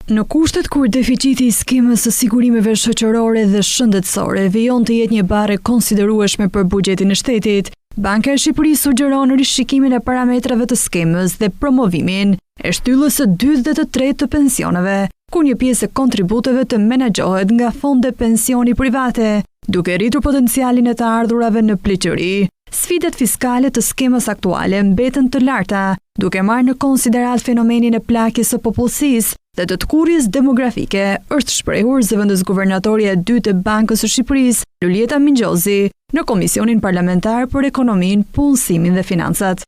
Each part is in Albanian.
Në kushtet kur deficiti i skemës së sigurimeve shoqërore dhe shëndetësore vijon të jetë një barë e konsiderueshme për buxhetin e shtetit, Banka e Shqipërisë sugjeron rishikimin e parametrave të skemës dhe promovimin e shtyllës së dytë dhe të tretë të pensioneve, ku një pjesë e kontributeve të menaxhohet nga fonde pensioni private, duke rritur potencialin e të ardhurave në pleqëri. Sfidat fiskale të skemës aktuale mbeten të larta, duke marrë në konsiderat fenomenin e plakjes së popullsisë dhe të tkurrjes demografike, është shprehur zëvendës guvernatorja e dytë e Bankës së Shqipërisë, Lulieta Mingjozi, në Komisionin Parlamentar për Ekonominë, Punësimin dhe Financat.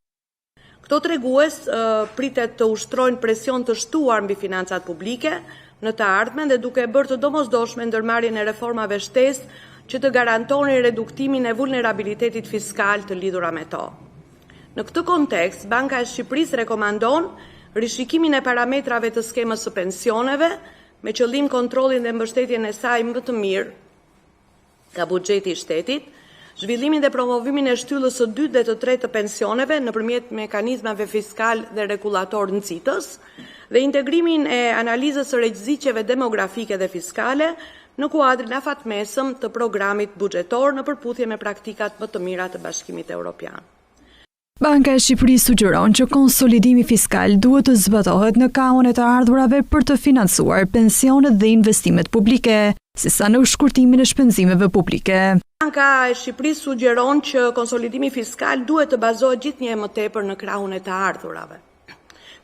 Këto tregues pritet të ushtrojnë presion të shtuar mbi financat publike në të ardhmen dhe duke bërë të domosdoshme ndërmarrjen e reformave shtesë që të garantonin reduktimin e vulnerabilitetit fiskal të lidhura me to. Në këtë kontekst, Banka e Shqipërisë rekomandon rishikimin e parametrave të skemës së pensioneve me qëllim kontrollin dhe mbështetjen e saj më të mirë nga buxheti i shtetit, zhvillimin dhe promovimin e shtyllës së dytë dhe të tretë të pensioneve nëpërmjet mekanizmave fiskal dhe rregullator nxitës dhe integrimin e analizës së rreziqeve demografike dhe fiskale në kuadrin afatmesëm të programit buxhetor në përputhje me praktikat më të mira të Bashkimit Evropian. Banka e Shqipërisë sugjeron që konsolidimi fiskal duhet të zbatohet në kaun e të ardhurave për të financuar pensionet dhe investimet publike, sesa në shkurtimin e shpenzimeve publike. Banka e Shqipërisë sugjeron që konsolidimi fiskal duhet të bazohet gjithnjë më tepër në krahun e të ardhurave.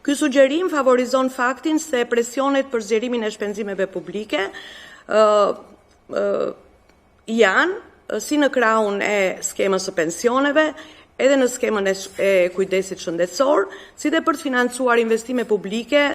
Ky sugjerim favorizon faktin se presionet për zgjerimin e shpenzimeve publike janë si në krahun e skemës së pensioneve, edhe në skemën e kujdesit shëndetësor, si dhe për të financuar investime publike